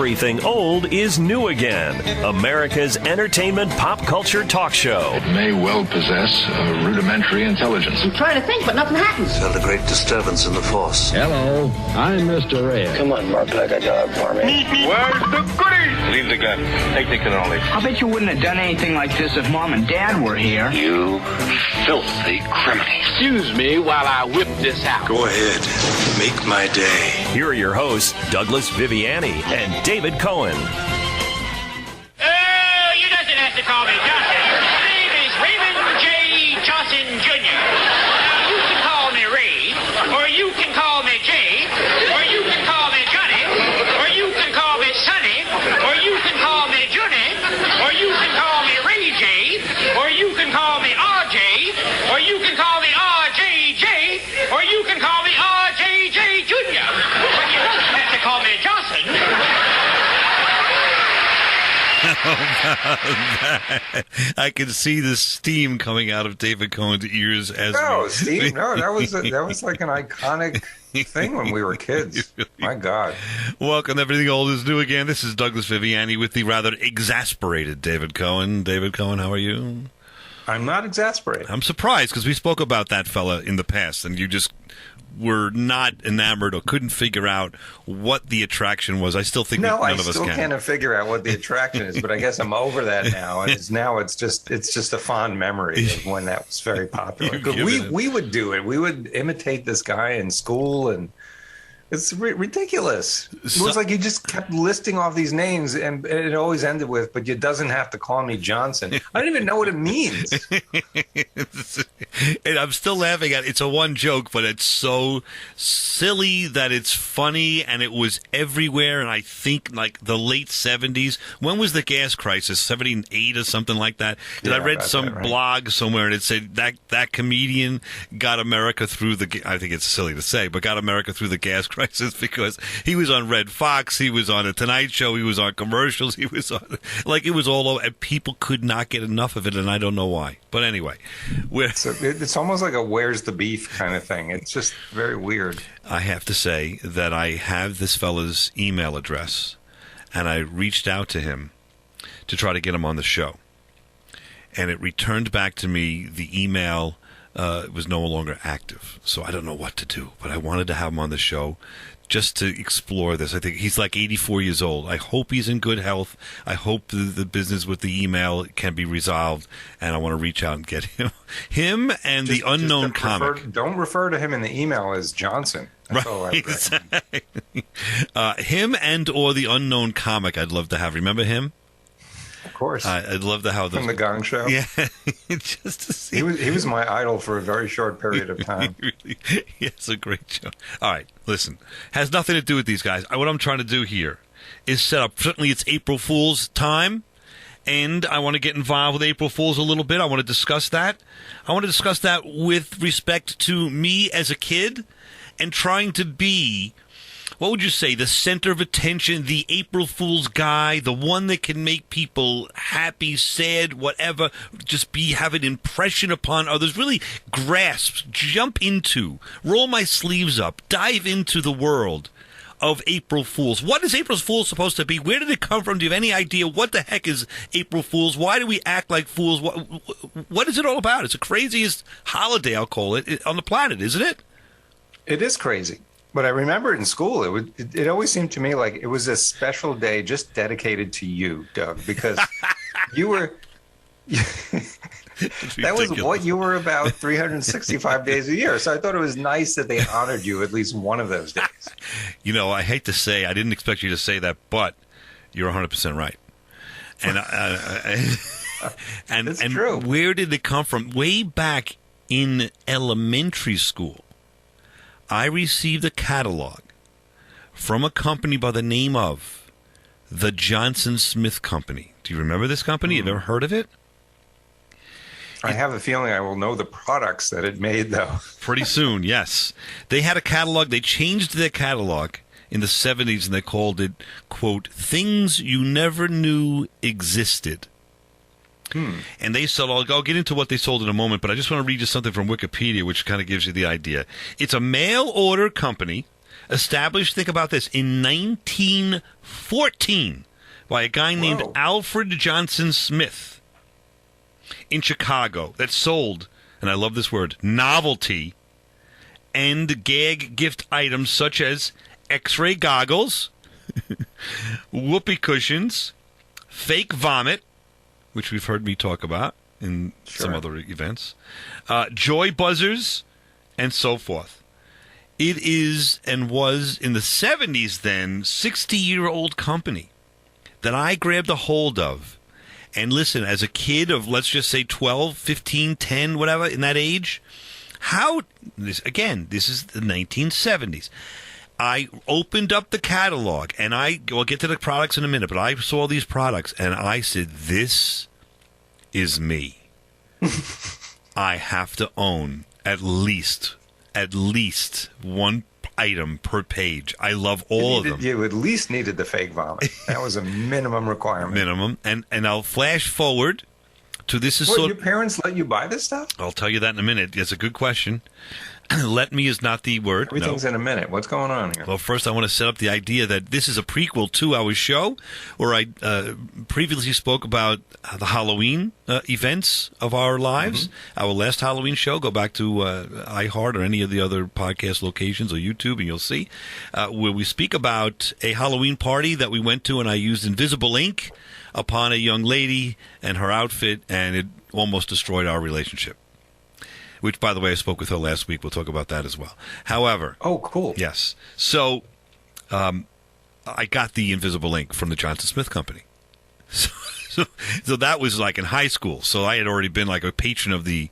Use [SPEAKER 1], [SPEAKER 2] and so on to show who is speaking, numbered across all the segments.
[SPEAKER 1] Everything old is new again. America's entertainment pop culture talk show.
[SPEAKER 2] It may well possess a rudimentary intelligence.
[SPEAKER 3] I'm trying to think, but nothing happens.
[SPEAKER 4] Felt a great disturbance in the force.
[SPEAKER 5] Hello, I'm Mr. Red.
[SPEAKER 4] Come on, bark like a dog for me.
[SPEAKER 2] Where's the goodies?
[SPEAKER 6] Leave the gun. Take the cannoli.
[SPEAKER 7] I bet you wouldn't have done anything like this if Mom and Dad were here.
[SPEAKER 6] You filthy criminal.
[SPEAKER 5] Excuse me while I whip this out.
[SPEAKER 4] Go ahead. Make my day.
[SPEAKER 1] Here are your hosts, Douglas Viviani and David Cohen.
[SPEAKER 8] You doesn't have to call me Johnson. My name is Raymond J. Johnson Jr. Now, you can call me Ray, or you can call me Jay, or you can call me Johnny, or you can call me Sonny, or you can call me Johnny, or you can call me Ray J, or you can call me RJ, or you can call me RJJ, or you can call me RJJ Jr. But you don't have to call me Johnson.
[SPEAKER 9] I can see the steam coming out of David Cohen's ears as
[SPEAKER 10] steam. No, that was like an iconic thing when we were kids. My God.
[SPEAKER 9] Welcome, Everything Old is New Again. This is Douglas Viviani with the rather exasperated David Cohen. David Cohen, how are you?
[SPEAKER 10] I'm not exasperated.
[SPEAKER 9] I'm surprised because we spoke about that fella in the past, and you just were not enamored or couldn't figure out what the attraction was. I still think none of us can.
[SPEAKER 10] No, I still can't figure out what the attraction is, but I guess I'm over that now. And it's just a fond memory of when that was very popular. We would do it. We would imitate this guy in school, and it's ridiculous. It was like you just kept listing off these names, and it always ended with, but you doesn't have to call me Johnson. I don't even know what it means.
[SPEAKER 9] And I'm still laughing at it. It's a one joke, but it's so silly that it's funny, and it was everywhere. And I think like the late 70s. When was the gas crisis? 78 or something like that? And I read some blog somewhere, and it said that comedian got America through I think it's silly to say, but got America through the gas crisis because he was on Red Fox, he was on a Tonight Show, he was on commercials, he was on, like, it was all over, and people could not get enough of it, and I don't know why. But anyway,
[SPEAKER 10] it's almost like a where's the beef kind of thing. It's just very weird.
[SPEAKER 9] I have to say that I have this fella's email address, and I reached out to him to try to get him on the show, and it returned back to me the email was no longer active. So I don't know what to do, but I wanted to have him on the show just to explore this. I think he's like 84 years old. I hope he's in good health. I hope the business with the email can be resolved, and I want to reach out and get him and the unknown comic.
[SPEAKER 10] Don't refer to him in the email as Johnson. That's all I
[SPEAKER 9] exactly. Him and or the unknown comic I'd love to have. Remember him?
[SPEAKER 10] Of course.
[SPEAKER 9] I'd love to have
[SPEAKER 10] from the Gong Show.
[SPEAKER 9] Yeah, just to see.
[SPEAKER 10] He was my idol for a very short period of time.
[SPEAKER 9] It's a great show. All right, listen. Has nothing to do with these guys. What I'm trying to do here is set up. Certainly, it's April Fool's time, and I want to get involved with April Fool's a little bit. I want to discuss that. I want to discuss that with respect to me as a kid and trying to be, what would you say, the center of attention, the April Fool's guy, the one that can make people happy, sad, whatever, just have an impression upon others, really grasp, jump into, roll my sleeves up, dive into the world of April Fools. What is April Fool's supposed to be? Where did it come from? Do you have any idea what the heck is April Fool's? Why do we act like fools? What is it all about? It's the craziest holiday, I'll call it, on the planet, isn't it?
[SPEAKER 10] It is crazy. But I remember in school, it always seemed to me like it was a special day just dedicated to you, Doug, because you were that was what you were about 365 days a year. So I thought it was nice that they honored you at least one of those days.
[SPEAKER 9] You know, I hate to say, I didn't expect you to say that, but you're 100% right. And
[SPEAKER 10] It's true.
[SPEAKER 9] Where did it come from? Way back in elementary school, I received a catalog from a company by the name of the Johnson Smith Company. Do you remember this company? Have you ever heard of it?
[SPEAKER 10] I have a feeling I will know the products that it made, though.
[SPEAKER 9] Pretty soon, yes. They had a catalog. They changed their catalog in the 70s, and they called it, quote, Things You Never Knew Existed. And they sold, I'll get into what they sold in a moment, but I just want to read you something from Wikipedia, which kind of gives you the idea. It's a mail order company established, think about this, in 1914 by a guy named Alfred Johnson Smith in Chicago that sold, and I love this word, novelty and gag gift items such as X-ray goggles, whoopee cushions, fake vomit, which we've heard me talk about in some other events, joy buzzers, and so forth. It is and was in the 70s then 60-year-old company that I grabbed a hold of. And listen, as a kid of, let's just say 12, 15, 10, whatever, in that age, this is the 1970s. I opened up the catalog, and we'll get to the products in a minute, but I saw these products, and I said, this is me. I have to own at least one item per page. I love all of them.
[SPEAKER 10] You at least needed the fake vomit. That was a minimum requirement.
[SPEAKER 9] Minimum. And I'll flash forward to this is
[SPEAKER 10] your parents let you buy this stuff?
[SPEAKER 9] I'll tell you that in a minute. It's a good question. Let me is not the word.
[SPEAKER 10] Everything's in a minute. What's going on here?
[SPEAKER 9] Well, first I want to set up the idea that this is a prequel to our show where I previously spoke about the Halloween events of our lives. Mm-hmm. Our last Halloween show, go back to iHeart or any of the other podcast locations or YouTube and you'll see, where we speak about a Halloween party that we went to and I used invisible ink upon a young lady and her outfit, and it almost destroyed our relationship. Which, by the way, I spoke with her last week. We'll talk about that as well. However...
[SPEAKER 10] Oh, cool.
[SPEAKER 9] Yes. So, I got the invisible ink from the Johnson Smith Company. So that was like in high school. So I had already been like a patron of the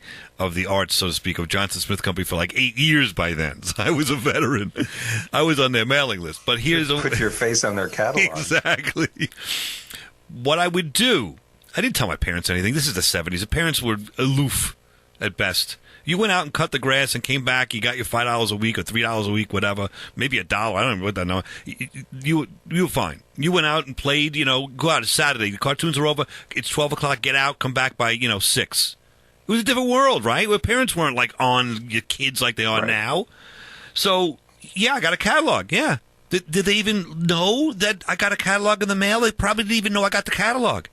[SPEAKER 9] arts, so to speak, of Johnson Smith Company for like 8 years by then. So I was a veteran. I was on their mailing list. But here's...
[SPEAKER 10] Put your face on their catalog.
[SPEAKER 9] Exactly. What I would do... I didn't tell my parents anything. This is the 70s. The parents were aloof at best. You went out and cut the grass and came back. You got your $5 a week or $3 a week, whatever. Maybe $1. I don't know what that number. You were fine. You went out and played. Go out. It's Saturday. The cartoons are over. It's 12 o'clock. Get out. Come back by 6. It was a different world, right? Where parents weren't like on your kids like they are now. So yeah, I got a catalog. Yeah. Did they even know that I got a catalog in the mail? They probably didn't even know I got the catalog.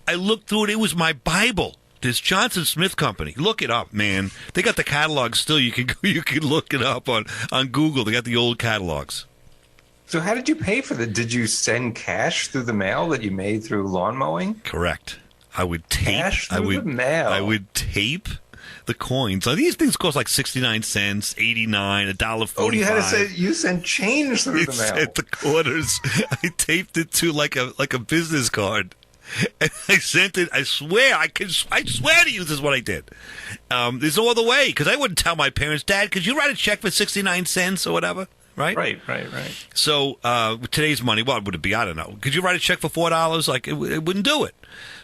[SPEAKER 9] I looked through it. It was my Bible. This Johnson Smith Company. Look it up, man. They got the catalog still. You can look it up on Google. They got the old catalogs.
[SPEAKER 10] So how did you pay for that? Did you send cash through the mail that you made through lawn mowing?
[SPEAKER 9] Correct. I would tape.
[SPEAKER 10] Cash through the mail.
[SPEAKER 9] I would tape the coins. Now, these things cost like 69 cents, 89, $1.45.
[SPEAKER 10] Oh, you had to say you sent change through the mail.
[SPEAKER 9] Sent the quarters. I taped it to like a business card. And I sent it. I swear to you, this is what I did. There's no other way because I wouldn't tell my parents, Dad, could you write a check for 69 cents or whatever? Right. So today's money, what would it be? I don't know. Could you write a check for $4? Like it wouldn't do it.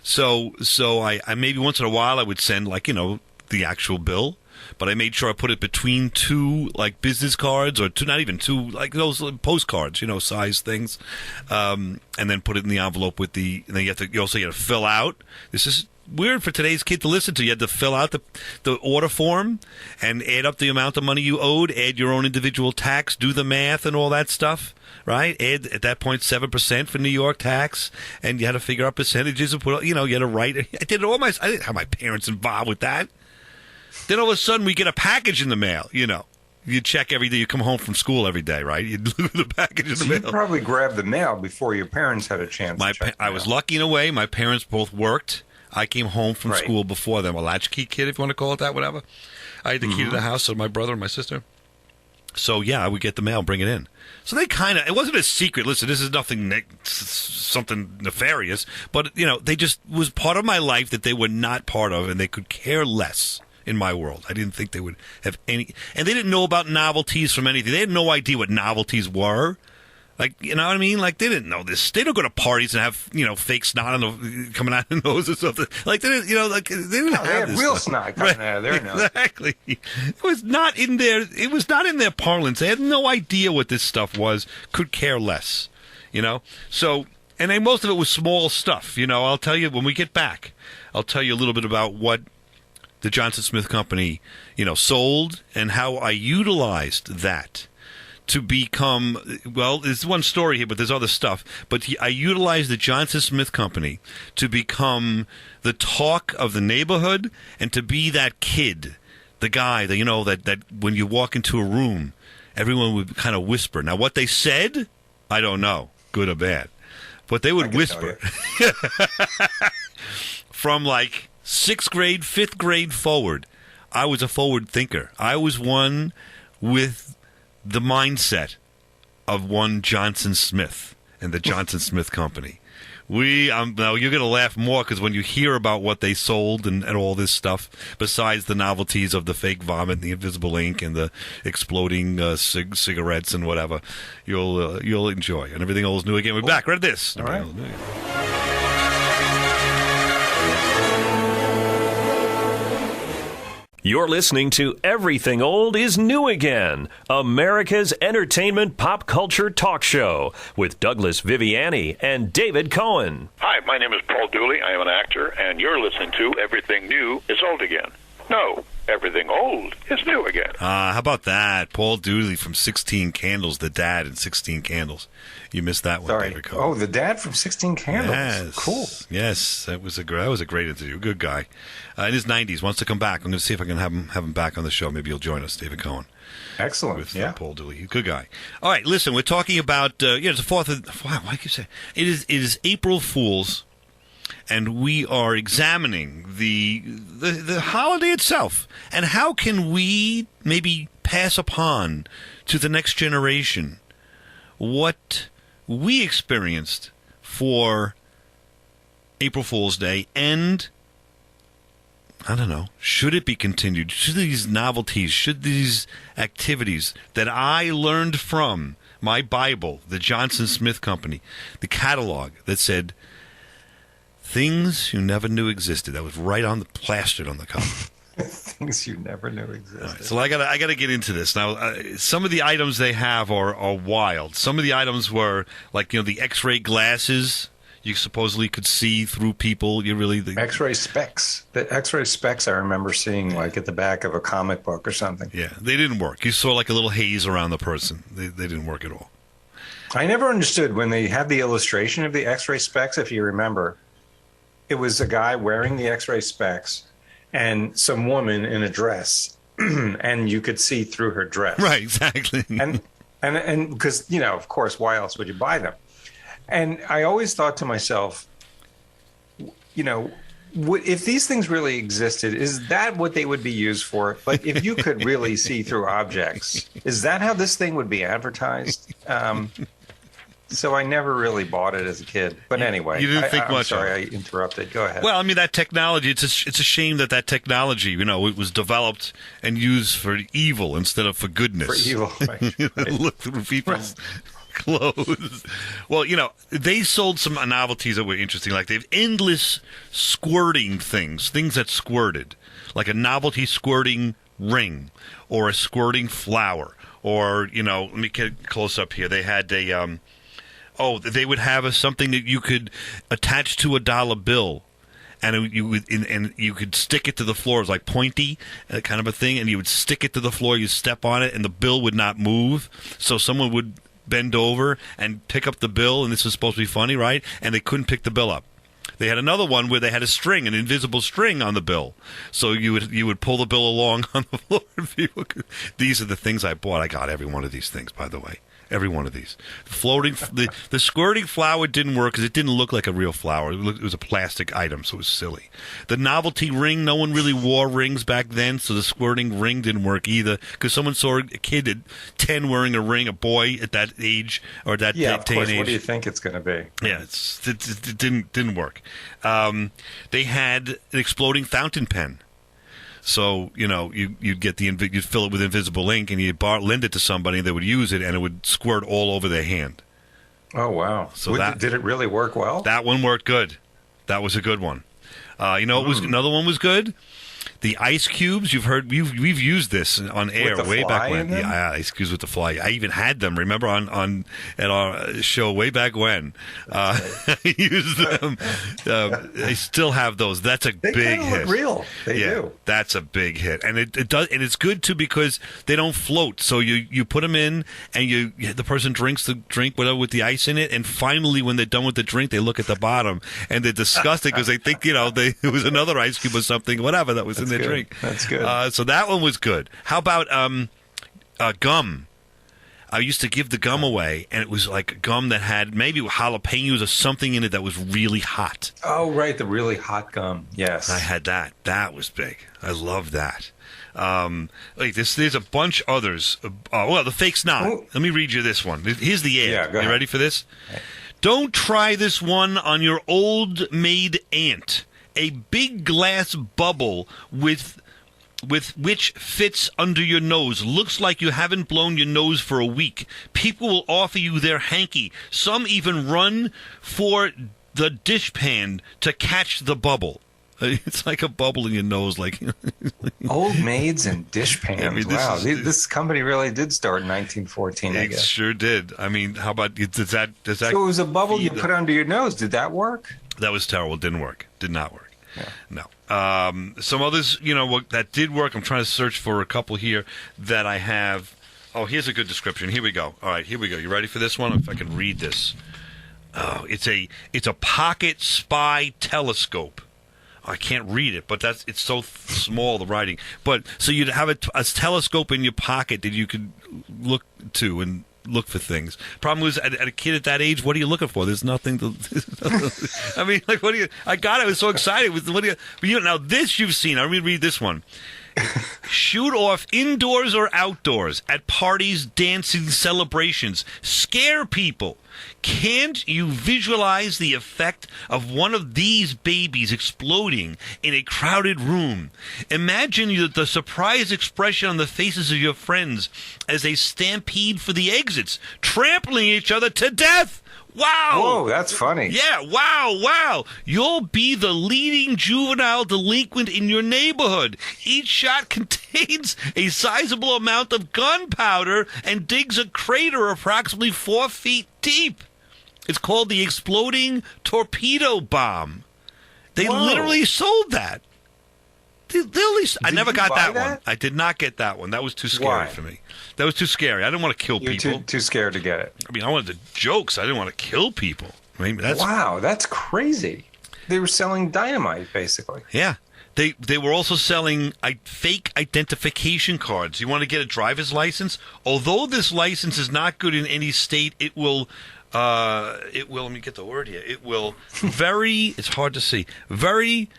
[SPEAKER 9] So I maybe once in a while I would send the actual bill. But I made sure I put it between two like business cards or two, not even two, like those postcards, size things, and then put it in the envelope with the. And then you also had to fill out. This is weird for today's kid to listen to. You had to fill out the order form and add up the amount of money you owed, add your own individual tax, do the math and all that stuff. Right? Add at that point 7% for New York tax, and you had to figure out percentages and put. You had to write. I did it all I didn't have my parents involved with that. Then all of a sudden we get a package in the mail, You check every day. You come home from school every day, right? You deliver the package in the mail.
[SPEAKER 10] You probably grabbed the mail before your parents had a chance to check
[SPEAKER 9] I was lucky in a way. My parents both worked. I came home from school before them. A latchkey kid, if you want to call it that, whatever. I had the key to the house of my brother and my sister. So, yeah, I would get the mail and bring it in. So they it wasn't a secret. Listen, this is nothing, something nefarious. But, they just was part of my life that they were not part of, and they could care less. In my world, I didn't think they would have any, and they didn't know about novelties from anything. They had no idea what novelties were. Like, you know what I mean? Like, they didn't know this. They don't go to parties and have, fake snot coming out of their nose or something. Like, they didn't, they didn't have
[SPEAKER 10] they had
[SPEAKER 9] this
[SPEAKER 10] real
[SPEAKER 9] stuff.
[SPEAKER 10] snot coming out of their nose.
[SPEAKER 9] Exactly. It was not in their parlance. They had no idea what this stuff was. Could care less. So, and most of it was small stuff. I'll tell you when we get back. I'll tell you a little bit about what the Johnson Smith Company, sold and how I utilized that to become, well, there's one story here, but there's other stuff. But I utilized the Johnson Smith Company to become the talk of the neighborhood and to be that kid, the guy that, that when you walk into a room, everyone would kind of whisper. Now, what they said, I don't know, good or bad. But they would whisper. From like 6th grade, 5th grade forward, I was a forward thinker. I was one with the mindset of one Johnson Smith and the Johnson Smith Company. Now you're going to laugh more because when you hear about what they sold and all this stuff, besides the novelties of the fake vomit, and the invisible ink, and the exploding cigarettes and whatever, you'll enjoy. And everything old is new again. We're back. Right at this.
[SPEAKER 10] All right.
[SPEAKER 1] You're listening to Everything Old is New Again, America's entertainment pop culture talk show with Douglas Viviani and David Cohen.
[SPEAKER 6] Hi, my name is Paul Dooley. I am an actor, and you're listening to Everything New is Old Again. No, everything old is new again.
[SPEAKER 9] How about that? Paul Dooley from 16 Candles, the dad in 16 Candles. You missed that one,
[SPEAKER 10] Sorry.
[SPEAKER 9] David Cohen.
[SPEAKER 10] Oh, the dad from 16 Candles.
[SPEAKER 9] Yes.
[SPEAKER 10] Cool.
[SPEAKER 9] Yes, that was a great interview. Good guy. In his 90s, wants to come back. I'm going to see if I can have him back on the show. Maybe he'll join us, David Cohen.
[SPEAKER 10] Excellent.
[SPEAKER 9] With
[SPEAKER 10] Paul
[SPEAKER 9] Dooley. Good guy. All right, listen, we're talking about, it's the 4th of, wow, why do you say? It is April Fool's, and we are examining the holiday itself. And how can we maybe pass upon to the next generation what we experienced for April Fool's Day, and I don't know, should it be continued? Should these novelties, should these activities that I learned from my Bible, the Johnson Smith Company, the catalog that said things you never knew existed, that was right on the plastered on the cover.
[SPEAKER 10] Things you never knew existed.
[SPEAKER 9] Right, so I gotta get into this now. Some of the items they have are wild. Some of the items were like the X-ray glasses. You supposedly could see through people.
[SPEAKER 10] X-ray specs. The X-ray specs I remember seeing like at the back of a comic book or something.
[SPEAKER 9] Yeah, they didn't work. You saw like a little haze around the person. They didn't work at all.
[SPEAKER 10] I never understood when they had the illustration of the X-ray specs. If you remember, it was a guy wearing the X-ray specs and some woman in a dress, and you could see through her dress.
[SPEAKER 9] Right, exactly.
[SPEAKER 10] And because, of course, why else would you buy them? And I always thought to myself, if these things really existed, is that what they would be used for? Like, if you could really see through objects, is that how this thing would be advertised? So I never really bought it as a kid. But anyway,
[SPEAKER 9] you didn't think much.
[SPEAKER 10] I'm sorry, I interrupted. Go ahead.
[SPEAKER 9] Well, I mean, that technology, it's a shame that technology, it was developed and used for evil instead of for goodness.
[SPEAKER 10] For evil, right.
[SPEAKER 9] Look through people's clothes. Well, they sold some novelties that were interesting. Like they have endless squirting things that squirted. Like a novelty squirting ring or a squirting flower. Or, let me get close up here. They had a... they would have something that you could attach to a dollar bill, and you could stick it to the floor. It was like pointy, kind of a thing, and you would stick it to the floor. You step on it, and the bill would not move. So someone would bend over and pick up the bill, and this was supposed to be funny, right? And they couldn't pick the bill up. They had another one where they had a string, an invisible string on the bill. So you would pull the bill along on the floor. These are the things I bought. I got every one of these things, by the way. Every one of these. The squirting flower didn't work because it didn't look like a real flower. It was a plastic item, so it was silly. The novelty ring, no one really wore rings back then, so the squirting ring didn't work either because someone saw a kid at 10 wearing a ring, a boy at that age or that day
[SPEAKER 10] of course.
[SPEAKER 9] and age.
[SPEAKER 10] What do you think it's going to be?
[SPEAKER 9] Yeah, it didn't work. They had an exploding fountain pen. So, you'd get you'd fill it with invisible ink and you'd lend it to somebody and they would use it and it would squirt all over their hand.
[SPEAKER 10] Oh, wow. So did it really work well?
[SPEAKER 9] That one worked good. That was a good one. What was another one was good? The ice cubes, we've used this on air way back when. Yeah, ice cubes with the fly. I even had them. Remember at our show way back when. I used them. I still have those. That's a big hit.
[SPEAKER 10] Look real. They do.
[SPEAKER 9] That's a big hit, and it does, and it's good too because they don't float. So you put them in, and the person drinks the drink with the ice in it, and finally when they're done with the drink, they look at the bottom and they're disgusted because they think it was another ice cube or something, whatever that was in their drink.
[SPEAKER 10] That's good.
[SPEAKER 9] So that one was good. How about gum? I used to give the gum away, and it was like gum that had maybe jalapenos or something in it that was really hot.
[SPEAKER 10] Oh, right, the really hot gum. Yes.
[SPEAKER 9] I had that. That was big. I loved that. There's a bunch others. The fake snot.
[SPEAKER 10] Ooh.
[SPEAKER 9] Let me read you this one. Here's the ad.
[SPEAKER 10] Yeah, go ahead.
[SPEAKER 9] You ready for this? Don't try this one on your old maid aunt. A big glass bubble with which fits under your nose. Looks like you haven't blown your nose for a week. People will offer you their hanky. Some even run for the dishpan to catch the bubble. It's like a bubble in your nose, like
[SPEAKER 10] old maids and dishpans.
[SPEAKER 9] I mean,
[SPEAKER 10] wow, this company really did start in 1914. I
[SPEAKER 9] It
[SPEAKER 10] guess.
[SPEAKER 9] sure did. I mean, how about does that?
[SPEAKER 10] So it was a bubble you put under your nose. Did that work?
[SPEAKER 9] That was terrible. Didn't work. Did not work.
[SPEAKER 10] Yeah.
[SPEAKER 9] No. Some others, that did work. I'm trying to search for a couple here that I have. Oh, here's a good description. Here we go. All right, here we go. You ready for this one? If I can read this. Oh, it's a pocket spy telescope. I can't read it, but it's so small, the writing. But so you'd have a telescope in your pocket that you could look to and look for things. Problem was, at a kid at that age, what are you looking for? There's nothing to. I mean, like, what do you? I got it. I was so excited. Now this you've seen. Let me read this one. Shoot off indoors or outdoors, at parties, dancing, celebrations. Scare people. Can't you visualize the effect of one of these babies exploding in a crowded room? Imagine the surprised expression on the faces of your friends as they stampede for the exits, trampling each other to death. Wow!
[SPEAKER 10] Whoa, that's funny.
[SPEAKER 9] Yeah, wow. You'll be the leading juvenile delinquent in your neighborhood. Each shot contains a sizable amount of gunpowder and digs a crater approximately 4 feet deep. It's called the exploding torpedo bomb. They literally sold that. I never got that one. I did not get that one. That was too scary for me. That was too scary. I didn't want to kill people.
[SPEAKER 10] You're too scared to get it.
[SPEAKER 9] I mean, I wanted the jokes. I didn't want to kill people. I mean,
[SPEAKER 10] wow, that's crazy. They were selling dynamite, basically.
[SPEAKER 9] Yeah. They were also selling fake identification cards. You want to get a driver's license? Although this license is not good in any state, it will, let me get the word here. It will it's hard to see, very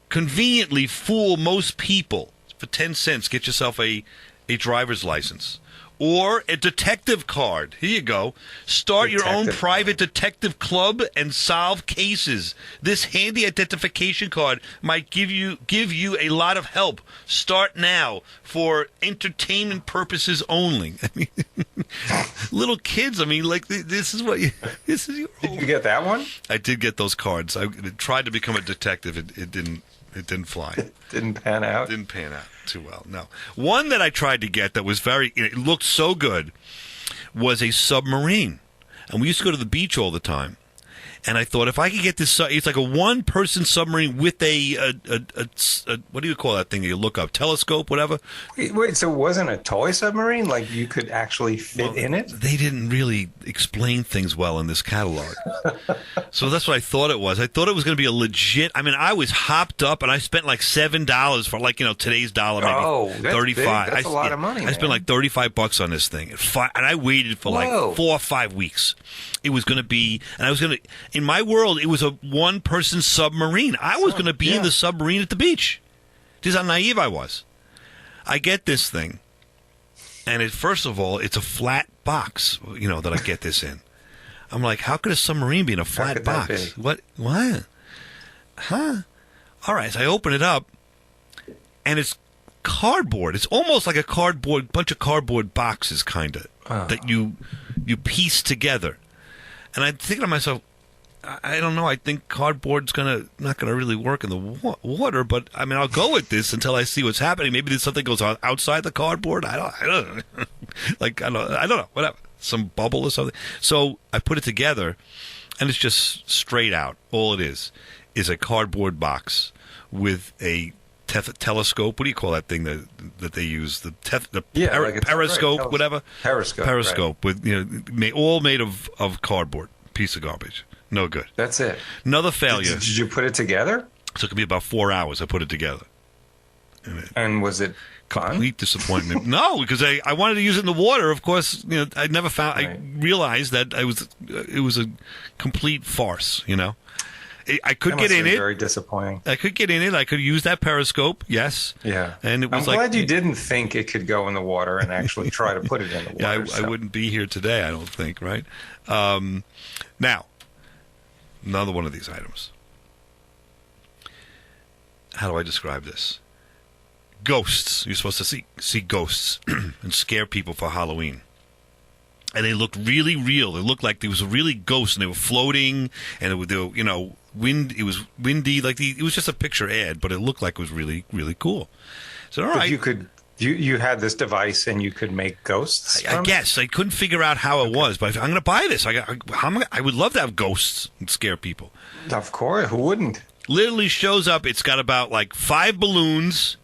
[SPEAKER 9] conveniently fool most people. For 10 cents, get yourself a driver's license. Or a detective card. Here you go. Start your own private detective club and solve cases. This handy identification card might give you a lot of help. Start now for entertainment purposes only. I mean, little kids. I mean, like this is what this is.
[SPEAKER 10] Did you get that one?
[SPEAKER 9] I did get those cards. I tried to become a detective. It didn't. It didn't fly.
[SPEAKER 10] Didn't pan out?
[SPEAKER 9] Didn't pan out too well, no. One that I tried to get that was it looked so good was a submarine. And we used to go to the beach all the time. And I thought if I could get this, it's like a one-person submarine with a what do you call that thing you look up? Telescope, whatever?
[SPEAKER 10] Wait, so it wasn't a toy submarine? Like you could actually fit in it?
[SPEAKER 9] They didn't really explain things well in this catalog. So that's what I thought it was. I thought it was going to be a legit, I mean, I was hopped up and I spent like $7 for today's dollar, maybe
[SPEAKER 10] that's
[SPEAKER 9] 35.
[SPEAKER 10] Big. That's a lot of money,
[SPEAKER 9] I spent like $35 on this thing. And I waited for like 4 or 5 weeks. It was going to be, and I was going to, in my world, it was a one-person submarine. I was going to be in the submarine at the beach. This is how naive I was. I get this thing, and first of all, it's a flat box, that I get this in. I'm like, how could a submarine be in a flat box? What? Huh? All right, so I open it up, and it's cardboard. It's almost like a bunch of cardboard boxes, kind of, that you piece together. And I'm thinking to myself, I don't know. I think cardboard's not gonna really work in the water. But I mean, I'll go with this until I see what's happening. Maybe there's something goes on outside the cardboard. I don't know. I don't know. Whatever. Some bubble or something. So I put it together, and it's just straight out. All it is a cardboard box with a telescope. What do you call that thing that they use? Periscope, whatever. Periscope,
[SPEAKER 10] right.
[SPEAKER 9] with all made of cardboard. Piece of garbage. No good.
[SPEAKER 10] That's it.
[SPEAKER 9] Another failure.
[SPEAKER 10] Did you put it together?
[SPEAKER 9] It took me about 4 hours. I put it together.
[SPEAKER 10] And was it fun?
[SPEAKER 9] Complete disappointment. No, because I wanted to use it in the water. Of course, I never found. Right. I realized that it was a complete farce. I could get in it.
[SPEAKER 10] Very disappointing.
[SPEAKER 9] I could get in it. I could use that periscope. Yes.
[SPEAKER 10] Yeah.
[SPEAKER 9] And it was
[SPEAKER 10] I'm glad you didn't think it could go in the water and actually try to put it in the water.
[SPEAKER 9] Yeah, I wouldn't be here today. I don't think. Right. Now, another one of these items. How do I describe this? Ghosts. You're supposed to see ghosts and scare people for Halloween. And they looked really real. It looked like there was a really ghost, and they were floating, and wind. It was windy. It was just a picture ad, but it looked like it was really, really cool. So, all right.
[SPEAKER 10] You had this device, and you could make ghosts.
[SPEAKER 9] I guess I couldn't figure out how it was, but I'm going to buy this. I would love to have ghosts and scare people.
[SPEAKER 10] Of course, who wouldn't?
[SPEAKER 9] Literally shows up. It's got about 5 balloons.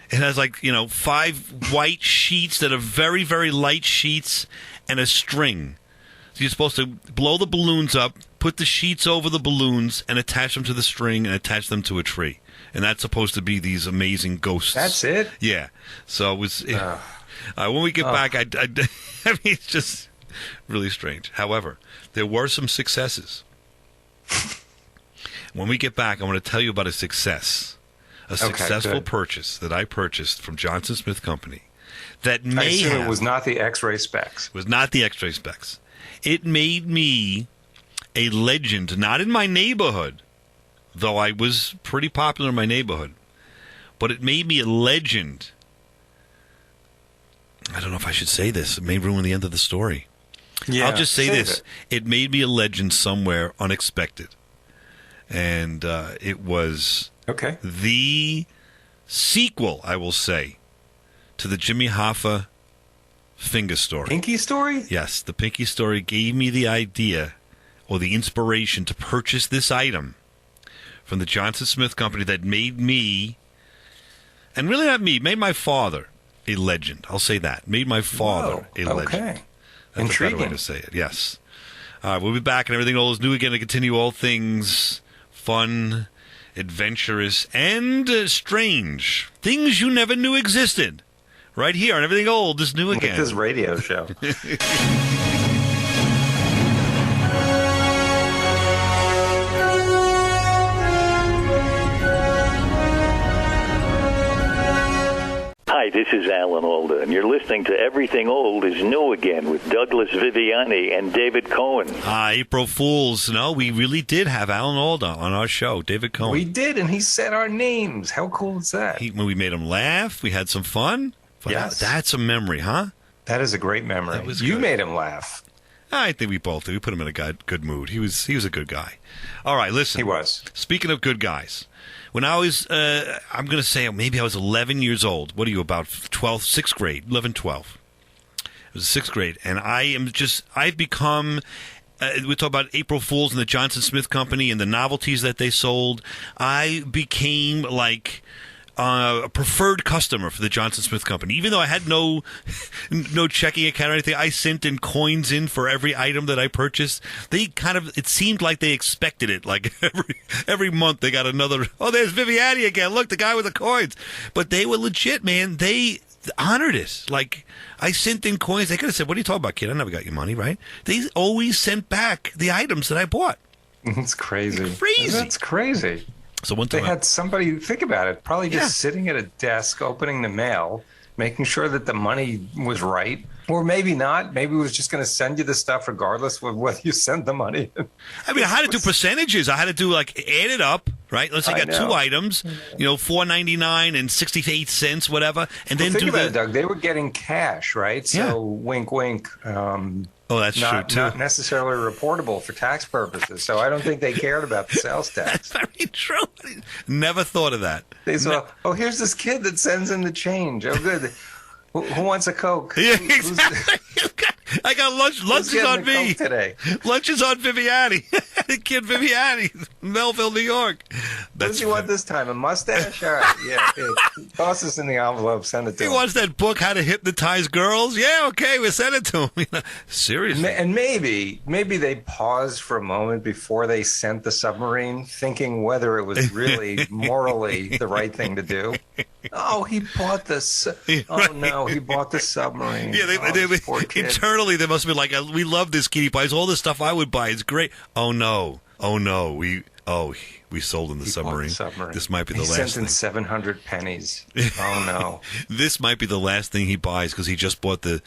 [SPEAKER 9] It has 5 white sheets that are very, very light sheets, and a string. So you're supposed to blow the balloons up, put the sheets over the balloons, and attach them to the string and attach them to a tree. And that's supposed to be these amazing ghosts.
[SPEAKER 10] That's it?
[SPEAKER 9] Yeah. So it was. When we get back, I mean, it's just really strange. However, there were some successes. When we get back, I want to tell you about a success. A successful purchase that I purchased from Johnson Smith Company. That
[SPEAKER 10] it was not the X-ray specs.
[SPEAKER 9] It was not the X-ray specs. It made me a legend, not in my neighborhood, though I was pretty popular in my neighborhood, but it made me a legend. I don't know if I should say this. It may ruin the end of the story.
[SPEAKER 10] Yeah,
[SPEAKER 9] I'll just say this. It made me a legend somewhere unexpected. And it was the sequel, I will say, to the Jimmy Hoffa finger story.
[SPEAKER 10] Pinky story?
[SPEAKER 9] Yes, the Pinky story gave me the idea or the inspiration to purchase this item from the Johnson Smith Company that made me, and really not me, made my father a legend. I'll say that. Made my father a legend.
[SPEAKER 10] Okay.
[SPEAKER 9] That's
[SPEAKER 10] intriguing.
[SPEAKER 9] a better way to say it, yes. We'll be back, and everything old is new again to continue all things fun, adventurous, and strange. Things you never knew existed. Right here on Everything Old is New Again.
[SPEAKER 10] Like this radio show.
[SPEAKER 3] Hi, this is Alan Alda, and you're listening to Everything Old is New Again with Douglas Viviani and David Cohen.
[SPEAKER 9] April Fools. No, we really did have Alan Alda on our show, David Cohen.
[SPEAKER 10] We did, and he said our names. How cool is that?
[SPEAKER 9] We made him laugh. We had some fun.
[SPEAKER 10] Yes.
[SPEAKER 9] That's a memory, huh?
[SPEAKER 10] That is a great memory. You made him laugh.
[SPEAKER 9] I think we both did. We put him in a good mood. He was a good guy. All right, listen.
[SPEAKER 10] He was.
[SPEAKER 9] Speaking of good guys, when I was, I'm going to say maybe I was 11 years old. What are you, about 12, 6th grade, 11, 12. It was 6th grade. And I've become, we talk about April Fools and the Johnson Smith Company and the novelties that they sold. I became like a preferred customer for the Johnson Smith Company. Even though I had no checking account or anything, I sent in coins in for every item that I purchased. They it seemed like they expected it. Like every month they got another, oh, there's Viviani again. Look, the guy with the coins. But they were legit, man. They honored it. Like, I sent in coins. They could have said, what are you talking about, kid? I never got your money, right? They always sent back the items that I bought.
[SPEAKER 10] It's crazy.
[SPEAKER 9] Crazy.
[SPEAKER 10] That's crazy.
[SPEAKER 9] So one time
[SPEAKER 10] they had somebody, think about it, probably just sitting at a desk, opening the mail, making sure that the money was right. Or maybe not. Maybe it was just going to send you the stuff regardless of whether you sent the money.
[SPEAKER 9] I mean, I had to do percentages. I had to do, add it up, right? Let's say you got 2 items, $4.99 and 68 cents, whatever, and then
[SPEAKER 10] think about it, Doug. They were getting cash, right? So wink, wink.
[SPEAKER 9] That's true too.
[SPEAKER 10] Not necessarily reportable for tax purposes. So I don't think they cared about the sales tax.
[SPEAKER 9] That's very true. Never thought of that.
[SPEAKER 10] They saw, here's this kid that sends in the change. Oh, good. Who wants a Coke?
[SPEAKER 9] Yeah, exactly. I got lunch. Lunch is on me
[SPEAKER 10] today.
[SPEAKER 9] Lunch is on Viviani. The kid Viviani, Melville, New York.
[SPEAKER 10] What does he want this time? A mustache? All right, yeah. Toss this in the envelope. Send it to him.
[SPEAKER 9] He wants that book, How to Hypnotize Girls. Yeah, okay, we'll send it to him. Seriously.
[SPEAKER 10] And maybe they paused for a moment before they sent the submarine, thinking whether it was really morally the right thing to do. Oh, he bought this. Oh no, he bought the submarine.
[SPEAKER 9] Yeah, internally they must have been like, "We love this kid. He buys all the stuff I would buy. It's great." Oh no, we sold him the submarine. This might be the last thing. He
[SPEAKER 10] sent in 700 pennies. Oh no,
[SPEAKER 9] this might be the last thing he buys because he just bought the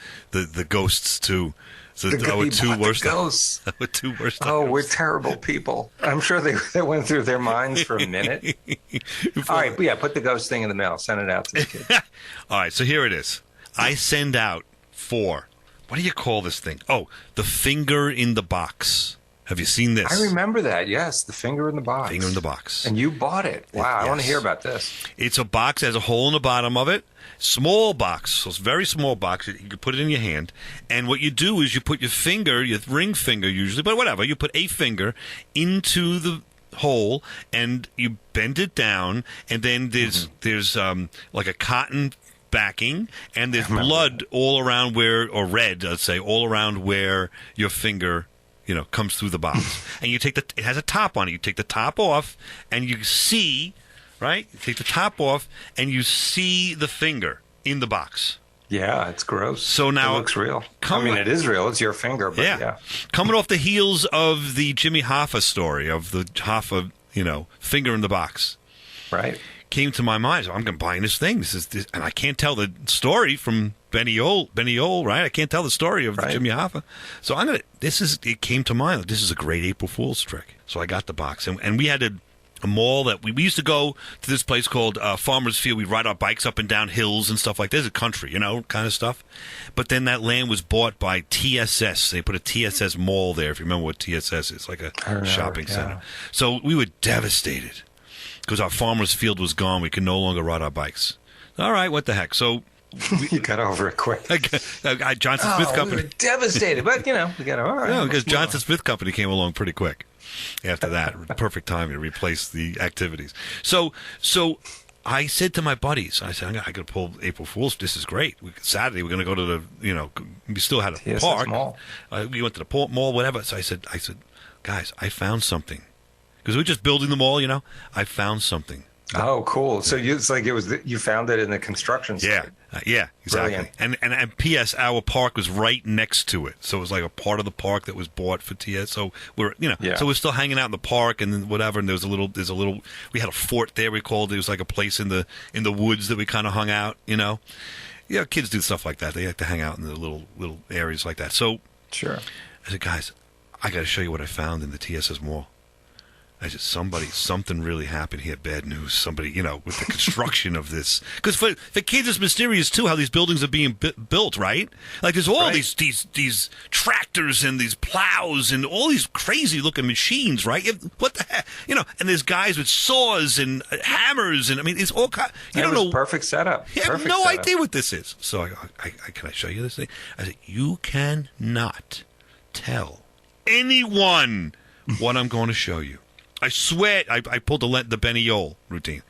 [SPEAKER 9] ghosts too. So
[SPEAKER 10] two worst ghosts.
[SPEAKER 9] Two worst.
[SPEAKER 10] Oh, we're terrible people. I'm sure they went through their minds for a minute. All right, put the ghost thing in the mail. Send it out to the kid.
[SPEAKER 9] All right, so here it is. I send out 4. What do you call this thing? Oh, the finger in the box. Have you seen this?
[SPEAKER 10] I remember that. Yes, the finger in the box.
[SPEAKER 9] Finger in the box.
[SPEAKER 10] And you bought it. Wow, I want to hear about this.
[SPEAKER 9] It's a box that has a hole in the bottom of it. Small box, so it's a very small box. You can put it in your hand, and what you do is you put your finger, your ring finger usually, but whatever, you put a finger into the hole, and you bend it down, and then there's like a cotton backing, and there's blood all around or red, let's say, all around where your finger comes through the box. And you take it has a top on it. You take the top off, and you see. Right? You take the top off, and you see the finger in the box.
[SPEAKER 10] Yeah, it's gross.
[SPEAKER 9] So now
[SPEAKER 10] it looks real. It is real. It's your finger, but yeah.
[SPEAKER 9] Coming off the heels of the Jimmy Hoffa story of the Hoffa, finger in the box.
[SPEAKER 10] Right.
[SPEAKER 9] Came to my mind. So I'm going to buy this thing. This, and I can't tell the story from Benny Ole, right? I can't tell the story of Jimmy Hoffa. So it came to mind. This is a great April Fool's trick. So I got the box, and we had a mall that we used to go to this place called Farmers Field. We'd ride our bikes up and down hills and stuff like this. A country, kind of stuff. But then that land was bought by TSS. They put a TSS mall there, if you remember what TSS is, like a shopping center. So we were devastated because our Farmers Field was gone. We could no longer ride our bikes. All right, what the heck? So
[SPEAKER 10] you got over it quick.
[SPEAKER 9] Johnson Smith Company.
[SPEAKER 10] We were devastated, but we got all right.
[SPEAKER 9] No, because Johnson Smith Company came along pretty quick. After that, perfect timing to replace the activities. So I said to my buddies, I said, I got to pull April Fool's. This is great. Saturday, we're going to go to the, we still had a park.
[SPEAKER 10] Mall.
[SPEAKER 9] We went to the mall, whatever. So I said, guys, I found something. Because we're just building the mall, I found something.
[SPEAKER 10] Oh, cool. So you found it in the construction site.
[SPEAKER 9] Yeah, exactly. And P.S. our park was right next to it, so it was like a part of the park that was bought for TS. So we're so we're still hanging out in the park and then whatever. And there's a little. We had a fort there. We called it. It was like a place in the woods that we kind of hung out. Kids do stuff like that. They like to hang out in the little areas like that. So
[SPEAKER 10] sure.
[SPEAKER 9] I said, guys, I got to show you what I found in the TSS mall. I said, something really happened here. Bad news. Somebody, with the construction of this. Because for kids, it's mysterious, too, how these buildings are being built, right? Like, there's all these tractors and these plows and all these crazy-looking machines, right? What the heck? And there's guys with saws and hammers. And, it's all kind you don't know.
[SPEAKER 10] Perfect setup.
[SPEAKER 9] You have no idea what this is. So, can I show you this thing? I said, you cannot tell anyone what I'm going to show you. I swear, I pulled the Benny Ole routine.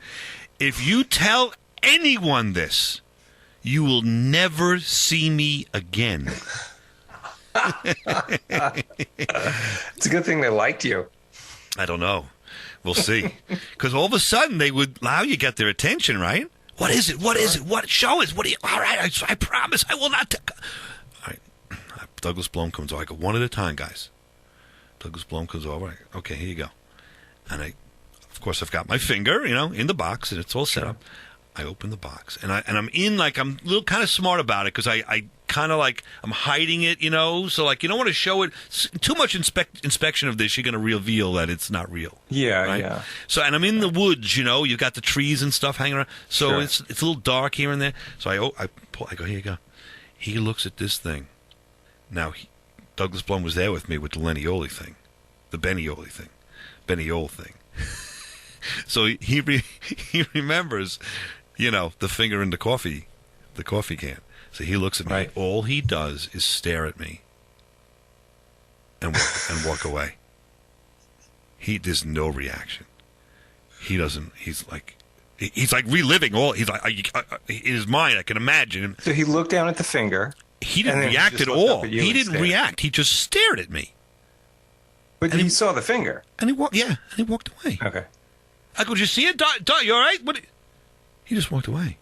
[SPEAKER 9] If you tell anyone this, you will never see me again.
[SPEAKER 10] It's a good thing they liked you.
[SPEAKER 9] I don't know. We'll see. Because all of a sudden, they would allow you to get their attention, right? What is it? What is it? What? Show us. What do you... All right, I promise I will not... All right. Douglas Blome comes over. I go, one at a time, guys. Douglas Blome comes over. Okay, here you go. And of course, I've got my finger, in the box, and it's all set up. I open the box, and I'm a little kind of smart about it because I kind of like I'm hiding it, so like you don't want to show it too much. Inspection of this, you're going to reveal that it's not real.
[SPEAKER 10] Yeah,
[SPEAKER 9] right?
[SPEAKER 10] yeah.
[SPEAKER 9] So, and I'm in the woods, you've got the trees and stuff hanging around, so
[SPEAKER 10] Sure.
[SPEAKER 9] it's a little dark here and there. So I go, here you go. He looks at this thing. Now Douglas Blum was there with me with the Lenny-Ole thing, the Benny-Ole thing, Benny-Ole thing. So he remembers, the finger in the coffee can. So he looks at me.
[SPEAKER 10] Right.
[SPEAKER 9] All he does is stare at me and walk away. There's no reaction. He doesn't. He's like reliving all. He's like in his mind. I can imagine him.
[SPEAKER 10] So he looked down at the finger.
[SPEAKER 9] He didn't react
[SPEAKER 10] just
[SPEAKER 9] at
[SPEAKER 10] looked up
[SPEAKER 9] all.
[SPEAKER 10] at you
[SPEAKER 9] He
[SPEAKER 10] and
[SPEAKER 9] didn't
[SPEAKER 10] stared.
[SPEAKER 9] react. He just stared at me.
[SPEAKER 10] But he saw the finger.
[SPEAKER 9] And he walked. Yeah, and he walked away.
[SPEAKER 10] Okay.
[SPEAKER 9] I go, did you see it? Dot, you all right? What? He just walked away.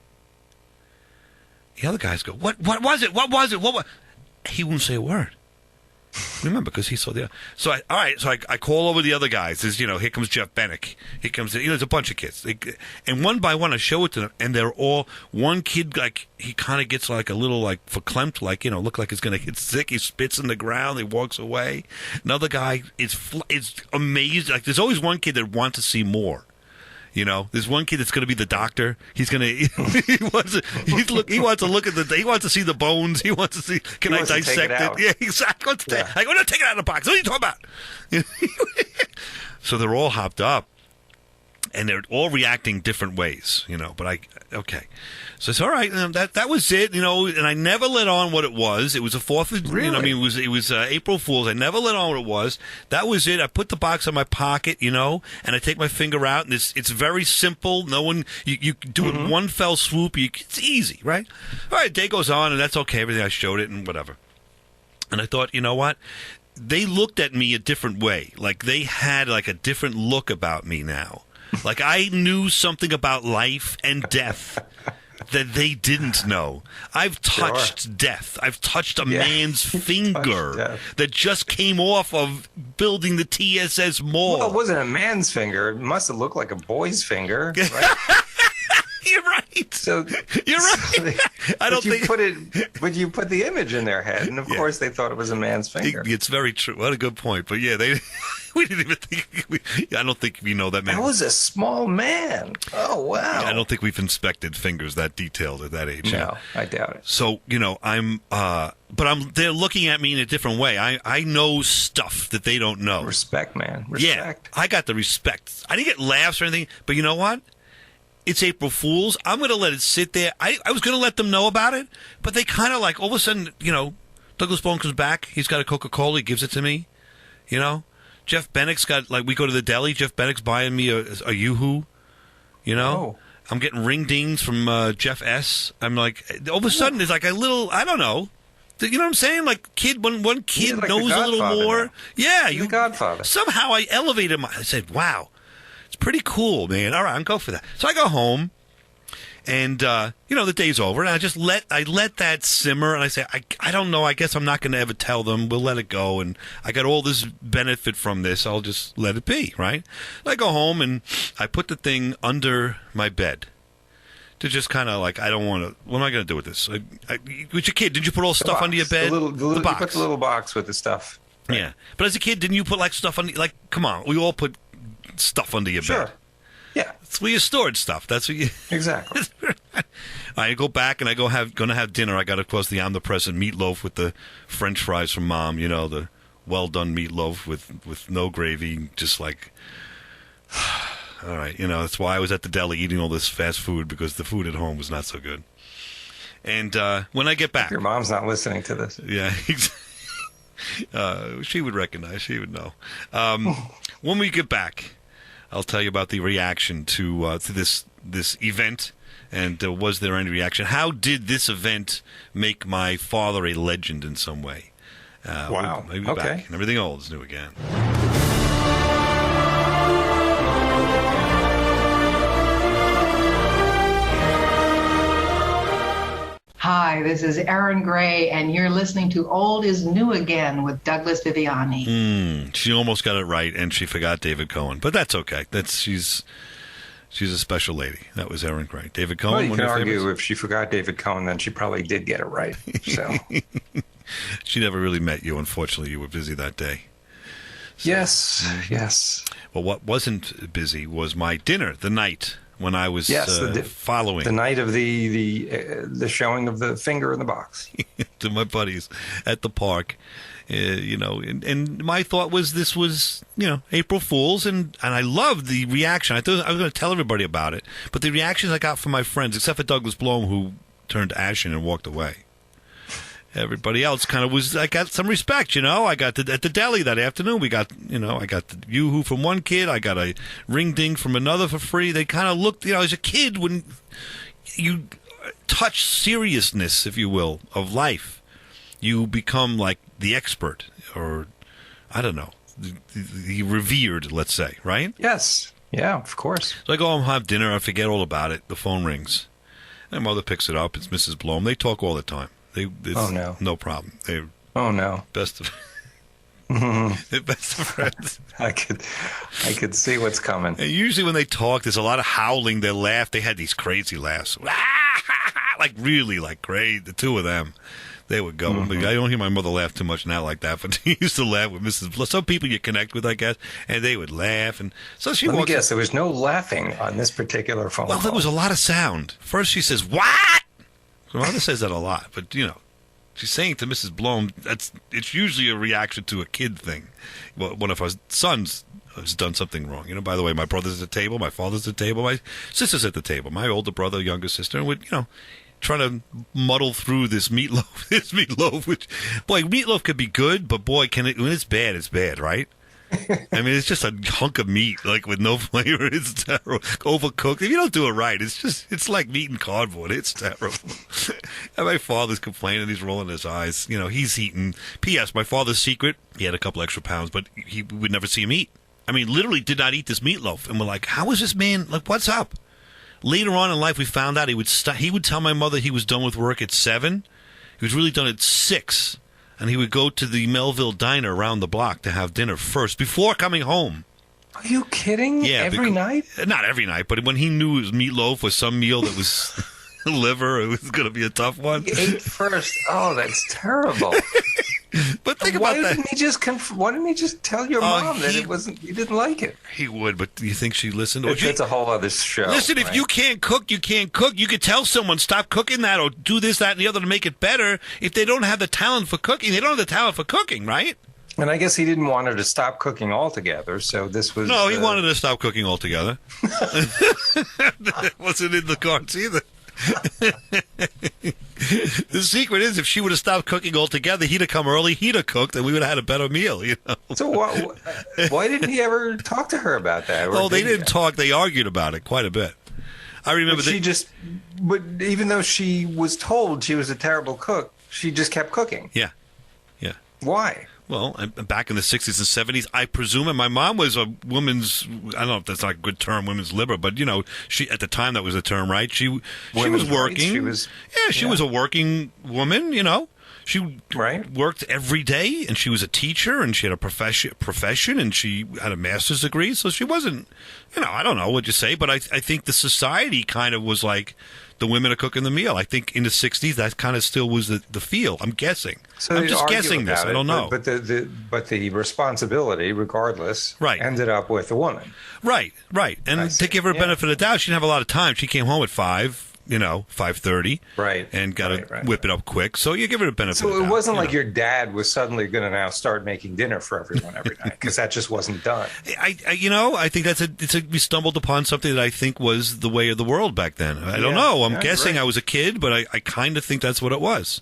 [SPEAKER 9] The other guys go, what was it? What was it? What was? He wouldn't say a word. Remember, because he saw the. So I call over the other guys. There's, here comes Jeff Bennick. Here comes, there's a bunch of kids. And one by one, I show it to them, and they're all, one kid, like, he kind of gets like a little, like, verklempt, like, look like he's going to get sick. He spits in the ground. He walks away. Another guy is amazed. Like, there's always one kid that wants to see more. There's one kid that's going to be the doctor. He's going to. He wants to look at he wants to see the bones. He wants to see. Can I dissect it? Yeah, exactly. I go, no, take it out of the box. What are you talking about? So they're all hopped up, and they're all reacting different ways. But okay. So it's all right. That was it. And I never let on what it was. It was a 4th of.
[SPEAKER 10] Really?
[SPEAKER 9] It was April Fool's. I never let on what it was. That was it. I put the box in my pocket, and I take my finger out, and it's very simple. No one you do it in one fell swoop. It's easy, right? All right. Day goes on, and that's okay. Everything I showed it, and whatever. And I thought, you know what? They looked at me a different way. Like they had like a different look about me now. Like I knew something about life and death that they didn't know. I've touched death. I've touched a man's finger that just came off of building the TSS mall.
[SPEAKER 10] Well, it wasn't a man's finger. It must have looked like a boy's finger. Right?
[SPEAKER 9] You're right.
[SPEAKER 10] So
[SPEAKER 9] you're right. But
[SPEAKER 10] you put the image in their head, and of course they thought it was a man's finger.
[SPEAKER 9] It's very true. What a good point. But yeah, we didn't even think. I don't think we know that man.
[SPEAKER 10] That was a small man. Oh wow.
[SPEAKER 9] I don't think we've inspected fingers that detailed at that age.
[SPEAKER 10] No, I doubt it.
[SPEAKER 9] So they're looking at me in a different way. I know stuff that they don't know.
[SPEAKER 10] Respect, man. Respect.
[SPEAKER 9] Yeah, I got the respect. I didn't get laughs or anything, but you know what? It's April Fool's. I'm going to let it sit there. I was going to let them know about it, but they kind of like, all of a sudden, Douglas Bone comes back. He's got a Coca-Cola. He gives it to me. Jeff Bennick's got, like, we go to the deli. Jeff Bennick's buying me a Yoo-Hoo.
[SPEAKER 10] Oh.
[SPEAKER 9] I'm getting ring dings from Jeff S. I'm like, all of a sudden, there's like a little, I don't know. You know what I'm saying? Like, one kid
[SPEAKER 10] like
[SPEAKER 9] knows a little more.
[SPEAKER 10] Now.
[SPEAKER 9] Yeah.
[SPEAKER 10] The Godfather.
[SPEAKER 9] Somehow I elevated him. I said, wow. It's pretty cool, man. All right, I'll go for that. So I go home, and the day's over, and I let that simmer, and I say, I don't know. I guess I'm not going to ever tell them. We'll let it go, and I got all this benefit from this. I'll just let it be, right? I go home, and I put the thing under my bed to just kind of like, I don't want to. What am I going to do with this? With your kid, did you put all the stuff under your bed?
[SPEAKER 10] The box. You put the little box with the stuff.
[SPEAKER 9] Right? Yeah, but as a kid, didn't you put like stuff under? Like, come on, we all put stuff under your bed.
[SPEAKER 10] Yeah.
[SPEAKER 9] That's where you stored stuff. That's what you
[SPEAKER 10] exactly.
[SPEAKER 9] I go back and I gonna have dinner. I got, of course, the omnipresent meatloaf with the French fries from Mom. The well done meatloaf with no gravy. Just like, all right, that's why I was at the deli eating all this fast food, because the food at home was not so good. And when I get back,
[SPEAKER 10] your mom's not listening to this.
[SPEAKER 9] Yeah. She would recognize. She would know. When we get back, I'll tell you about the reaction to this event, and was there any reaction? How did this event make my father a legend in some way?
[SPEAKER 10] Wow.
[SPEAKER 9] We'll be back, and everything old is new again.
[SPEAKER 11] Hi, this is Erin Gray, and you're listening to Old is New Again with Douglas Viviani.
[SPEAKER 9] She almost got it right, and she forgot David Cohen, but that's okay. She's a special lady. That was Erin Gray. David Cohen.
[SPEAKER 10] Well, you
[SPEAKER 9] one
[SPEAKER 10] can
[SPEAKER 9] of your
[SPEAKER 10] argue
[SPEAKER 9] favorites?
[SPEAKER 10] if she forgot David Cohen, then she probably did get it right. So
[SPEAKER 9] She never really met you. Unfortunately, you were busy that day. So,
[SPEAKER 10] yes.
[SPEAKER 9] Well, what wasn't busy was my dinner the night when I was following.
[SPEAKER 10] The night of the showing of the finger in the box.
[SPEAKER 9] To my buddies at the park. And my thought was this was, April Fool's, and I loved the reaction. I thought I was going to tell everybody about it, but the reactions I got from my friends, except for Douglas Blome, who turned ashen and walked away. Everybody else kind of I got some respect, I got at the deli that afternoon, I got the yoo-hoo from one kid, I got a ring-ding from another for free. They kind of looked, as a kid, when you touch seriousness, if you will, of life, you become like the expert, or I don't know, the revered, let's say, right?
[SPEAKER 10] Yes. Yeah, of course.
[SPEAKER 9] So I go home, have dinner, I forget all about it. The phone rings. My mother picks it up. It's Mrs. Blome. They talk all the time.
[SPEAKER 10] Oh, no.
[SPEAKER 9] No problem. They're
[SPEAKER 10] Best of
[SPEAKER 9] they're best of friends.
[SPEAKER 10] I could see what's coming.
[SPEAKER 9] And usually when they talk, there's a lot of howling. They laugh. They had these crazy laughs. Like really like crazy. The two of them. They would go. I don't hear my mother laugh too much now like that, but she used to laugh with Mrs. Blome. Some people you connect with, I guess, and they would laugh. And so she
[SPEAKER 10] Let me
[SPEAKER 9] walks
[SPEAKER 10] guess, there was no laughing on this particular phone
[SPEAKER 9] Well,
[SPEAKER 10] call.
[SPEAKER 9] there was a lot of sound. First she says, "What?" My mother says that a lot, but, she's saying to Mrs. Blome, it's usually a reaction to a kid thing. Well, one of our sons has done something wrong. By the way, my brother's at the table, my father's at the table, my sister's at the table, my older brother, younger sister, and would, trying to muddle through this meatloaf, which, boy, meatloaf could be good, but boy, when it's bad, right? I mean, it's just a hunk of meat, like with no flavor. It's terrible. Overcooked. If you don't do it right, it's like meat and cardboard. It's terrible. And my father's complaining. He's rolling his eyes. He's eating. P.S. My father's secret, he had a couple extra pounds, but we would never see him eat. I mean, literally did not eat this meatloaf. And we're like, how is this man, like, what's up? Later on in life, we found out he would tell my mother he was done with work at 7. He was really done at 6. And he would go to the Melville Diner around the block to have dinner first before coming home.
[SPEAKER 10] Are you kidding?
[SPEAKER 9] Yeah,
[SPEAKER 10] every night?
[SPEAKER 9] Not every night, but when he knew it was meatloaf or some meal that was liver, it was going to be a tough one.
[SPEAKER 10] He ate first. Oh, that's terrible.
[SPEAKER 9] But think about that.
[SPEAKER 10] Why didn't he just tell your mom that you didn't like it?
[SPEAKER 9] He would, but do you think she listened?
[SPEAKER 10] It's a whole other show.
[SPEAKER 9] Listen, if you can't cook, you can't cook. You could tell someone, stop cooking that or do this, that, and the other to make it better. If they don't have the talent for cooking, they don't have the talent for cooking, right?
[SPEAKER 10] And I guess he didn't want her to stop cooking altogether, so this was...
[SPEAKER 9] No, he wanted her to stop cooking altogether. That wasn't in the cards either. The secret is, if she would have stopped cooking altogether, he'd have come early, he'd have cooked, and we would have had a better meal.
[SPEAKER 10] So why didn't he ever talk to her about that?
[SPEAKER 9] Oh, they didn't talk. They argued about it quite a bit. I remember
[SPEAKER 10] But even though she was told she was a terrible cook, she just kept cooking.
[SPEAKER 9] Yeah.
[SPEAKER 10] Why?
[SPEAKER 9] Well, back in the 60s and 70s, I presume, and my mom was a woman's, I don't know if that's not a good term, women's liberal, but, she at the time that was a term, right? She was working. She was a working woman, She worked every day, and she was a teacher, and she had a profession, and she had a master's degree, so she wasn't, I don't know what you say, but I think the society kind of was like, the women are cooking the meal. I think in the 60s, that kind of still was the feel. I'm guessing.
[SPEAKER 10] So
[SPEAKER 9] I'm just guessing this. I don't know.
[SPEAKER 10] But the responsibility, regardless, ended up with the woman.
[SPEAKER 9] Right. And to give her a benefit of the doubt, she didn't have a lot of time. She came home at 5. 5:30,
[SPEAKER 10] right,
[SPEAKER 9] and got to whip it up quick. So you give it a benefit.
[SPEAKER 10] So
[SPEAKER 9] of the doubt,
[SPEAKER 10] it wasn't like your dad was suddenly going to now start making dinner for everyone every night, because that just wasn't done.
[SPEAKER 9] I think we stumbled upon something that I think was the way of the world back then. I don't know. I'm guessing I was a kid, but I kind of think that's what it was.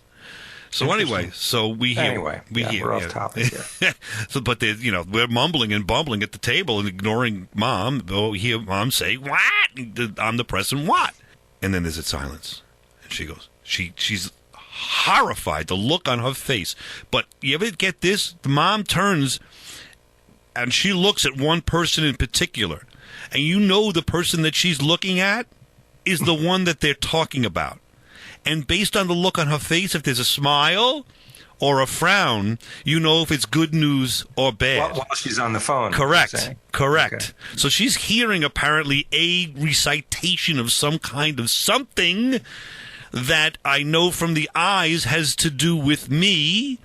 [SPEAKER 9] So anyway, we're off topic here. So, but we're mumbling and bumbling at the table and ignoring mom. We hear mom say, "What?" I'm the present what. And then there's a silence. And she goes, she's horrified, the look on her face. But you ever get this? The mom turns and she looks at one person in particular. And the person that she's looking at is the one that they're talking about. And based on the look on her face, if there's a smile or a frown, you know if it's good news or bad.
[SPEAKER 10] While she's on the phone.
[SPEAKER 9] Correct. Okay. So she's hearing apparently a recitation of some kind of something that I know from the eyes has to do with me.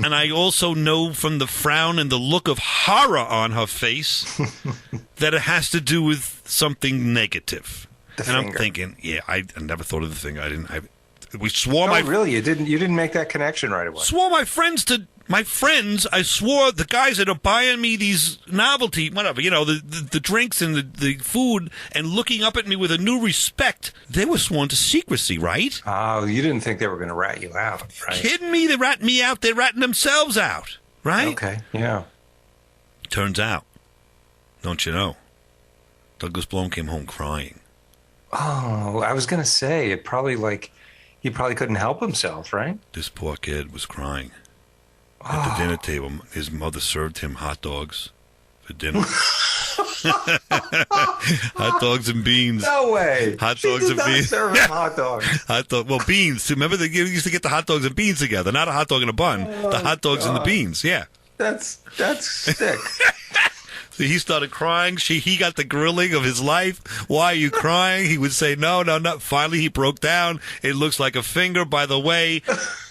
[SPEAKER 9] And I also know from the frown and the look of horror on her face that it has to do with something negative. I'm thinking, I never thought of the thing. We swore
[SPEAKER 10] really? You didn't make that connection right away.
[SPEAKER 9] Swore my friends. I swore the guys that are buying me these novelty, whatever, the drinks and the food and looking up at me with a new respect, they were sworn to secrecy, right?
[SPEAKER 10] Oh, you didn't think they were going to rat you out, right?
[SPEAKER 9] Kidding me? They rat me out. They're ratting themselves out, right?
[SPEAKER 10] Okay, yeah.
[SPEAKER 9] Turns out, don't you know, Douglas Bloom came home crying.
[SPEAKER 10] Oh, I was going to say, he probably couldn't help himself, right?
[SPEAKER 9] This poor kid was crying. At the dinner table, his mother served him hot dogs for dinner. Hot dogs and beans.
[SPEAKER 10] No way.
[SPEAKER 9] Hot dogs and beans.
[SPEAKER 10] Serve him hot dogs.
[SPEAKER 9] Well, beans. Remember, they used to get the hot dogs and beans together. Not a hot dog and a bun. The hot dogs and the beans. Yeah.
[SPEAKER 10] That's sick.
[SPEAKER 9] So he started crying. He got the grilling of his life. Why are you crying? He would say, no. Finally, he broke down. It looks like a finger. By the way,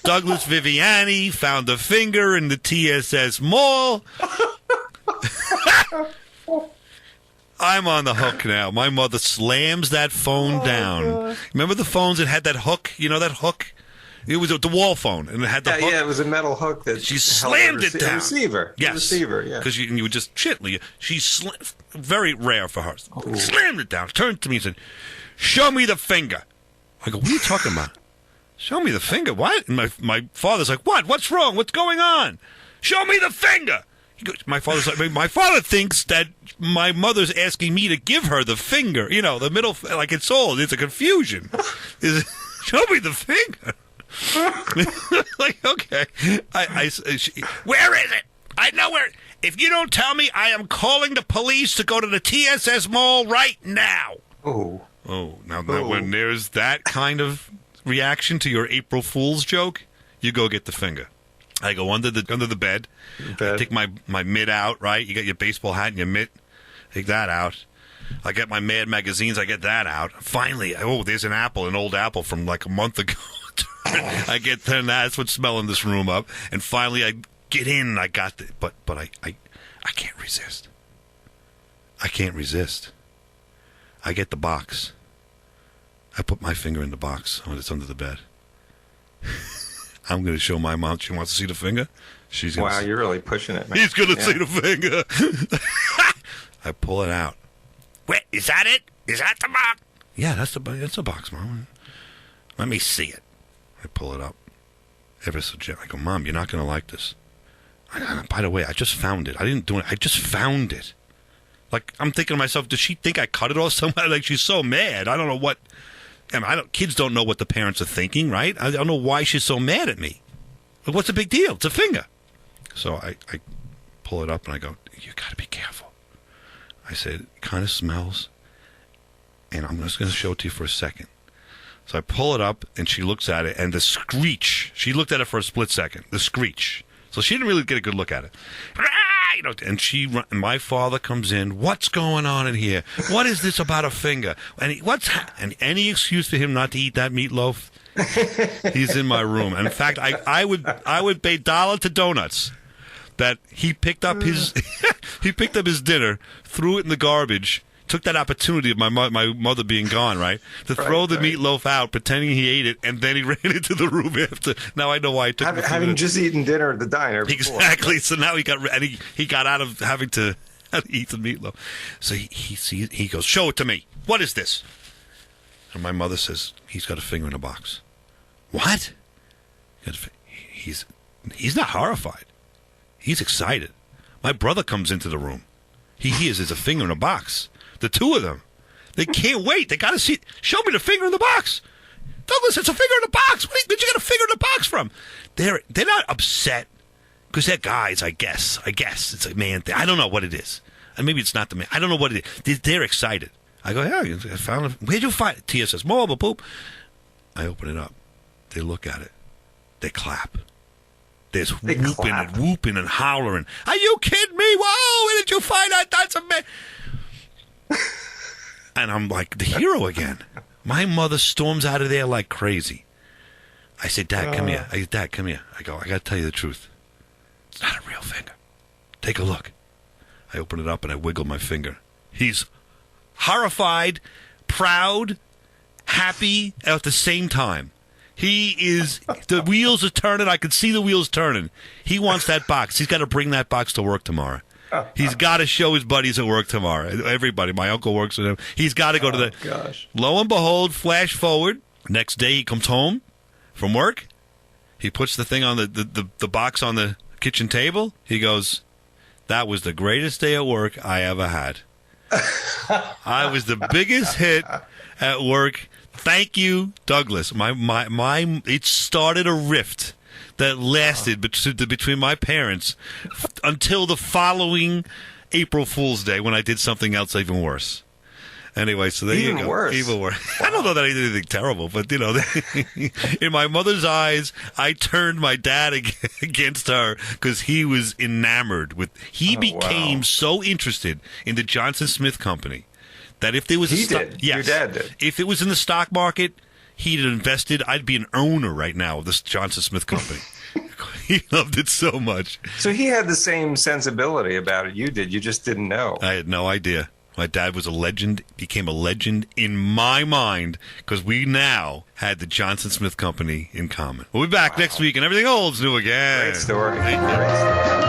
[SPEAKER 9] Douglas Viviani found a finger in the TSS mall. I'm on the hook now. My mother slams that phone down. God. Remember the phones that had that hook? You know that hook? It was the wall phone, and it had the hook.
[SPEAKER 10] Yeah, it was a metal hook that
[SPEAKER 9] she slammed it down.
[SPEAKER 10] A receiver.
[SPEAKER 9] Yes.
[SPEAKER 10] Receiver, yeah.
[SPEAKER 9] Because you would just gently. Very rare for her. Ooh. Slammed it down, turned to me and said, show me the finger. I go, what are you talking about? Show me the finger? What? And my father's like, what? What's wrong? What's going on? Show me the finger. He goes, my father thinks that my mother's asking me to give her the finger. The middle, like it's a confusion. Show me the finger. Like, okay. Where is it? I know where. If you don't tell me, I am calling the police to go to the TSS mall right now.
[SPEAKER 10] Oh.
[SPEAKER 9] Now when there's that kind of reaction to your April Fool's joke, you go get the finger. I go under the bed. I take my mitt out, right? You got your baseball hat and your mitt. Take that out. I get my Mad magazines. I get that out. Finally, there's an old apple from like a month ago. I get then that's what's smelling this room up. And finally, I get in. And I got the but I can't resist. I can't resist. I get the box. I put my finger in the box when it's under the bed. I'm going to show my mom. She wants to see the finger.
[SPEAKER 10] Wow, you're really pushing it, man.
[SPEAKER 9] He's going to see the finger. I pull it out. Wait, is that it? Is that the box? Yeah, that's the box, Mom. Let me see it. I pull it up. Ever so gently. I go, Mom, you're not going to like this. By the way, I just found it. I didn't do it. I just found it. Like, I'm thinking to myself, does she think I cut it off somewhere? Like, she's so mad. I don't know what... kids don't know what the parents are thinking, right? I don't know why she's so mad at me. Like, what's the big deal? It's a finger. So I pull it up and I go, you got to be careful. I said, it kind of smells, and I'm just going to show it to you for a second. So I pull it up, and she looks at it, and the screech. She looked at it for a split second. The screech. So she didn't really get a good look at it. And my father comes in. What's going on in here? What is this about a finger? And any excuse for him not to eat that meatloaf? He's in my room. And in fact, I would pay $1 to donuts that he picked up his dinner, threw it in the garbage, took that opportunity of my mother being gone, right, to throw the meatloaf out, pretending he ate it, and then he ran into the room after. Now I know why he took it.
[SPEAKER 10] Having just eaten dinner at the diner before.
[SPEAKER 9] Exactly. So now he got out of having to eat the meatloaf. So he goes, show it to me. What is this? And my mother says, he's got a finger in a box. What? He's not horrified. He's excited. My brother comes into the room. He hears there's a finger in a box. The two of them. They can't wait. They got to see it. Show me the finger in the box. Douglas, it's a finger in the box. Where'd you get a finger in the box from? They're not upset because they're guys, I guess. It's a man thing. I don't know what it is. And maybe it's not the man. I don't know what it is. They're excited. I go, yeah, I found it. Where'd you find it? Tia says, mobile poop. I open it up. They look at it. They clap. There's whooping and hollering. Are you kidding me? Whoa, where did you find that? That's amazing. And I'm like the hero again. My mother storms out of there like crazy. I say, Dad, come here. Dad, come here. I go, I got to tell you the truth. It's not a real finger. Take a look. I open it up and I wiggle my finger. He's horrified, proud, happy at the same time. He is, the wheels are turning. I can see the wheels turning. He wants that box. He's got to bring that box to work tomorrow. He's got to show his buddies at work tomorrow. Everybody, my uncle works with him. He's got to go to the...
[SPEAKER 10] Gosh.
[SPEAKER 9] Lo and behold, flash forward. Next day he comes home from work. He puts the thing on the box on the kitchen table. He goes, that was the greatest day at work I ever had. I was the biggest hit at work. Thank you, Douglas. It started a rift that lasted between my parents until the following April Fool's Day when I did something else even worse. Anyway, so there you go. Even worse. Wow. I don't know that I did anything terrible, but, you know, in my mother's eyes, I turned my dad against her because he was enamored with... He became so interested in the Johnson Smith Company that if there was a stock...
[SPEAKER 10] Yes. Your dad did.
[SPEAKER 9] If it was in the stock market, he'd invested. I'd be an owner right now of this Johnson Smith Company. He loved it so much.
[SPEAKER 10] So he had the same sensibility about it you did. You just didn't know.
[SPEAKER 9] I had no idea. My dad was a legend, became a legend in my mind because we now had the Johnson Smith Company in common. We'll be back next week and everything old's new again.
[SPEAKER 10] Great story. Great story.